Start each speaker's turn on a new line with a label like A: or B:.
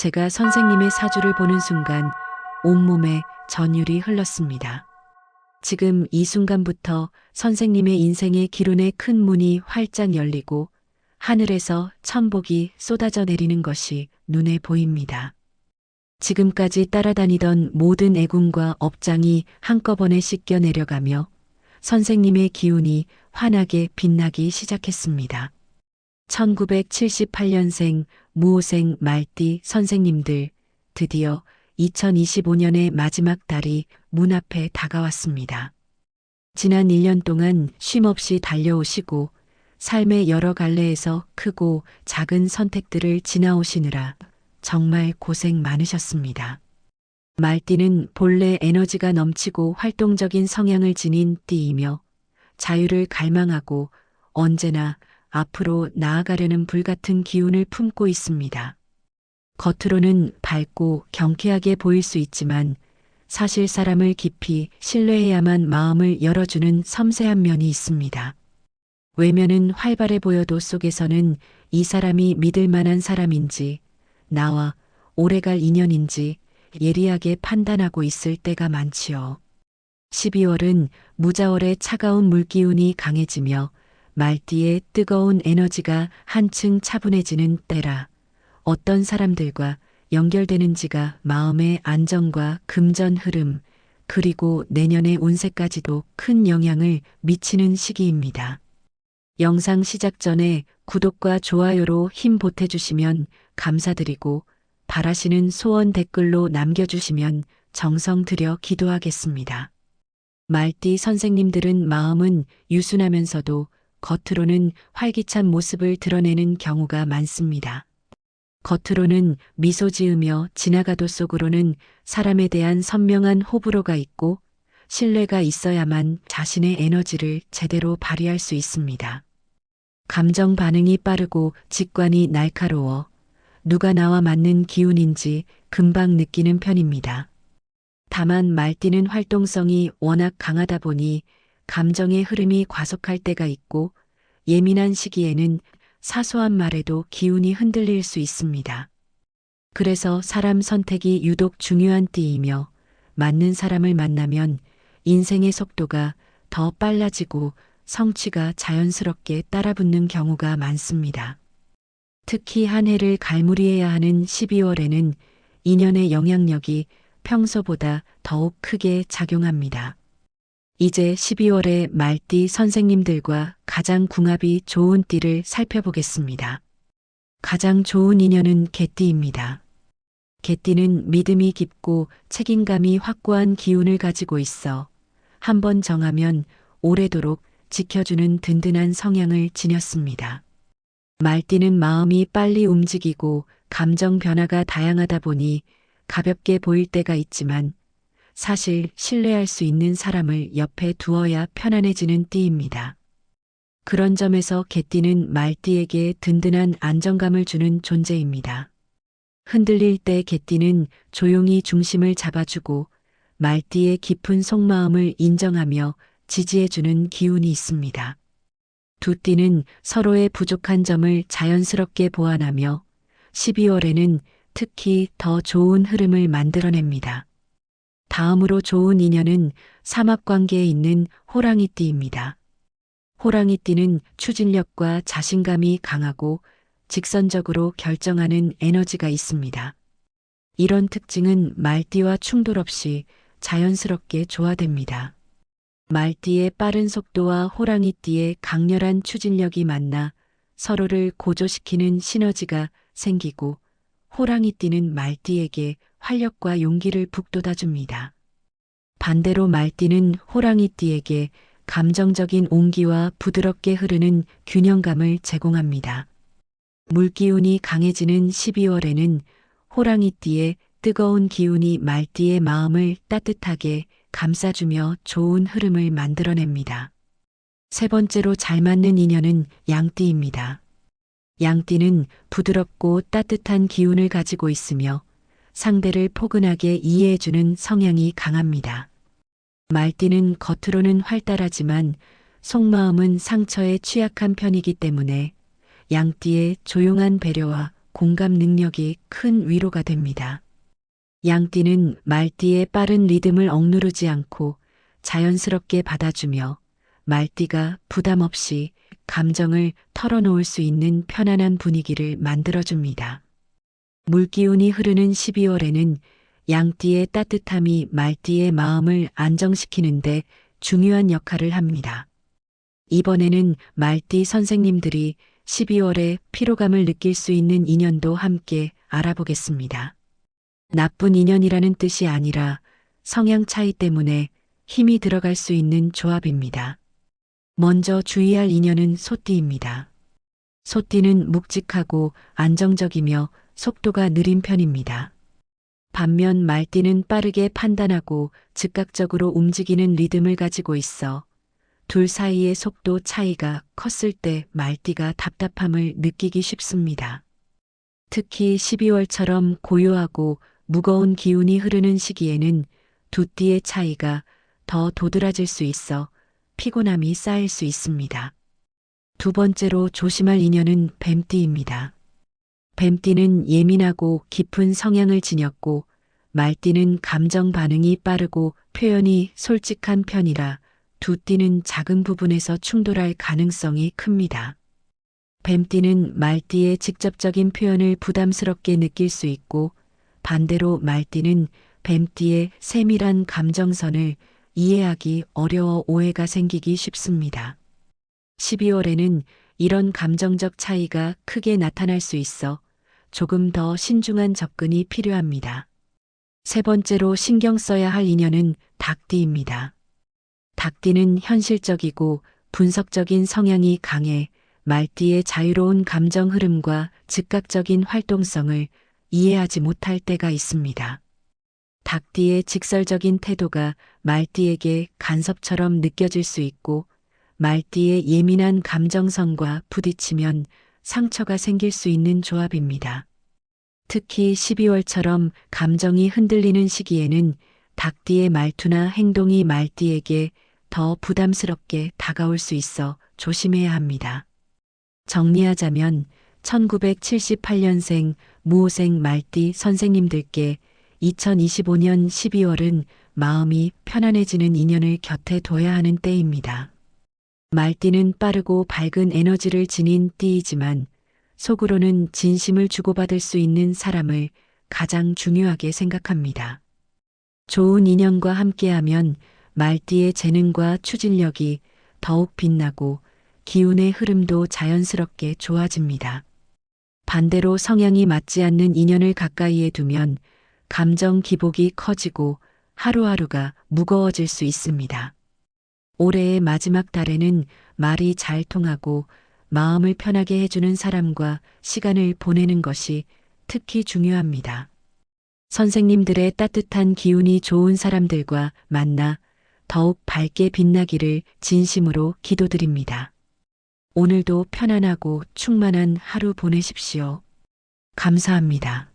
A: 제가 선생님의 사주를 보는 순간 온몸에 전율이 흘렀습니다. 지금 이 순간부터 선생님의 인생의 기론의 큰 문이 활짝 열리고 하늘에서 천복이 쏟아져 내리는 것이 눈에 보입니다. 지금까지 따라다니던 모든 애군과 업장이 한꺼번에 씻겨 내려가며 선생님의 기운이 환하게 빛나기 시작했습니다. 1978년생 무오생 말띠 선생님들, 드디어 2025년의 마지막 달이 문 앞에 다가왔습니다. 지난 1년 동안 쉼없이 달려오시고 삶의 여러 갈래에서 크고 작은 선택들을 지나오시느라 정말 고생 많으셨습니다. 말띠는 본래 에너지가 넘치고 활동적인 성향을 지닌 띠이며 자유를 갈망하고 언제나 앞으로 나아가려는 불같은 기운을 품고 있습니다. 겉으로는 밝고 경쾌하게 보일 수 있지만 사실 사람을 깊이 신뢰해야만 마음을 열어주는 섬세한 면이 있습니다. 외면은 활발해 보여도 속에서는 이 사람이 믿을 만한 사람인지 나와 오래갈 인연인지 예리하게 판단하고 있을 때가 많지요. 12월은 무자월의 차가운 물기운이 강해지며 말띠의 뜨거운 에너지가 한층 차분해지는 때라 어떤 사람들과 연결되는지가 마음의 안정과 금전 흐름 그리고 내년의 운세까지도 큰 영향을 미치는 시기입니다. 영상 시작 전에 구독과 좋아요로 힘 보태주시면 감사드리고 바라시는 소원 댓글로 남겨주시면 정성 들여 기도하겠습니다. 말띠 선생님들은 마음은 유순하면서도 겉으로는 활기찬 모습을 드러내는 경우가 많습니다. 겉으로는 미소 지으며 지나가도 속으로는 사람에 대한 선명한 호불호가 있고 신뢰가 있어야만 자신의 에너지를 제대로 발휘할 수 있습니다. 감정 반응이 빠르고 직관이 날카로워 누가 나와 맞는 기운인지 금방 느끼는 편입니다. 다만 말띠는 활동성이 워낙 강하다 보니 감정의 흐름이 과속할 때가 있고 예민한 시기에는 사소한 말에도 기운이 흔들릴 수 있습니다. 그래서 사람 선택이 유독 중요한 띠이며 맞는 사람을 만나면 인생의 속도가 더 빨라지고 성취가 자연스럽게 따라붙는 경우가 많습니다. 특히 한 해를 갈무리해야 하는 12월에는 인연의 영향력이 평소보다 더욱 크게 작용합니다. 이제 12월에 말띠 선생님들과 가장 궁합이 좋은 띠를 살펴보겠습니다. 가장 좋은 인연은 개띠입니다. 개띠는 믿음이 깊고 책임감이 확고한 기운을 가지고 있어 한번 정하면 오래도록 지켜주는 든든한 성향을 지녔습니다. 말띠는 마음이 빨리 움직이고 감정 변화가 다양하다 보니 가볍게 보일 때가 있지만 사실 신뢰할 수 있는 사람을 옆에 두어야 편안해지는 띠입니다. 그런 점에서 개띠는 말띠에게 든든한 안정감을 주는 존재입니다. 흔들릴 때 개띠는 조용히 중심을 잡아주고 말띠의 깊은 속마음을 인정하며 지지해주는 기운이 있습니다. 두 띠는 서로의 부족한 점을 자연스럽게 보완하며 12월에는 특히 더 좋은 흐름을 만들어냅니다. 다음으로 좋은 인연은 삼합관계에 있는 호랑이띠입니다. 호랑이띠는 추진력과 자신감이 강하고 직선적으로 결정하는 에너지가 있습니다. 이런 특징은 말띠와 충돌 없이 자연스럽게 조화됩니다. 말띠의 빠른 속도와 호랑이띠의 강렬한 추진력이 만나 서로를 고조시키는 시너지가 생기고 호랑이띠는 말띠에게 활력과 용기를 북돋아줍니다. 반대로 말띠는 호랑이띠에게 감정적인 온기와 부드럽게 흐르는 균형감을 제공합니다. 물기운이 강해지는 12월에는 호랑이띠의 뜨거운 기운이 말띠의 마음을 따뜻하게 감싸주며 좋은 흐름을 만들어냅니다. 세 번째로 잘 맞는 인연은 양띠입니다. 양띠는 부드럽고 따뜻한 기운을 가지고 있으며 상대를 포근하게 이해해주는 성향이 강합니다. 말띠는 겉으로는 활달하지만 속마음은 상처에 취약한 편이기 때문에 양띠의 조용한 배려와 공감 능력이 큰 위로가 됩니다. 양띠는 말띠의 빠른 리듬을 억누르지 않고 자연스럽게 받아주며 말띠가 부담 없이 감정을 털어놓을 수 있는 편안한 분위기를 만들어줍니다. 물기운이 흐르는 12월에는 양띠의 따뜻함이 말띠의 마음을 안정시키는데 중요한 역할을 합니다. 이번에는 말띠 선생님들이 12월에 피로감을 느낄 수 있는 인연도 함께 알아보겠습니다. 나쁜 인연이라는 뜻이 아니라 성향 차이 때문에 힘이 들어갈 수 있는 조합입니다. 먼저 주의할 인연은 소띠입니다. 소띠는 묵직하고 안정적이며 속도가 느린 편입니다. 반면 말띠는 빠르게 판단하고 즉각적으로 움직이는 리듬을 가지고 있어 둘 사이의 속도 차이가 컸을 때 말띠가 답답함을 느끼기 쉽습니다. 특히 12월처럼 고요하고 무거운 기운이 흐르는 시기에는 두 띠의 차이가 더 도드라질 수 있어 피곤함이 쌓일 수 있습니다. 두 번째로 조심할 인연은 뱀띠입니다. 뱀띠는 예민하고 깊은 성향을 지녔고 말띠는 감정 반응이 빠르고 표현이 솔직한 편이라 두 띠는 작은 부분에서 충돌할 가능성이 큽니다. 뱀띠는 말띠의 직접적인 표현을 부담스럽게 느낄 수 있고 반대로 말띠는 뱀띠의 세밀한 감정선을 이해하기 어려워 오해가 생기기 쉽습니다. 12월에는 이런 감정적 차이가 크게 나타날 수 있어 조금 더 신중한 접근이 필요합니다. 세 번째로 신경 써야 할 인연은 닭띠입니다. 닭띠는 현실적이고 분석적인 성향이 강해 말띠의 자유로운 감정 흐름과 즉각적인 활동성을 이해하지 못할 때가 있습니다. 닭띠의 직설적인 태도가 말띠에게 간섭처럼 느껴질 수 있고 말띠의 예민한 감정선과 부딪히면 상처가 생길 수 있는 조합입니다. 특히 12월처럼 감정이 흔들리는 시기에는 닭띠의 말투나 행동이 말띠에게 더 부담스럽게 다가올 수 있어 조심해야 합니다. 정리하자면 1978년생 무오생 말띠 선생님들께 2025년 12월은 마음이 편안해지는 인연을 곁에 둬야 하는 때입니다. 말띠는 빠르고 밝은 에너지를 지닌 띠이지만 속으로는 진심을 주고받을 수 있는 사람을 가장 중요하게 생각합니다. 좋은 인연과 함께하면 말띠의 재능과 추진력이 더욱 빛나고 기운의 흐름도 자연스럽게 좋아집니다. 반대로 성향이 맞지 않는 인연을 가까이에 두면 감정 기복이 커지고 하루하루가 무거워질 수 있습니다. 올해의 마지막 달에는 말이 잘 통하고 마음을 편하게 해주는 사람과 시간을 보내는 것이 특히 중요합니다. 선생님들의 따뜻한 기운이 좋은 사람들과 만나 더욱 밝게 빛나기를 진심으로 기도드립니다. 오늘도 편안하고 충만한 하루 보내십시오. 감사합니다.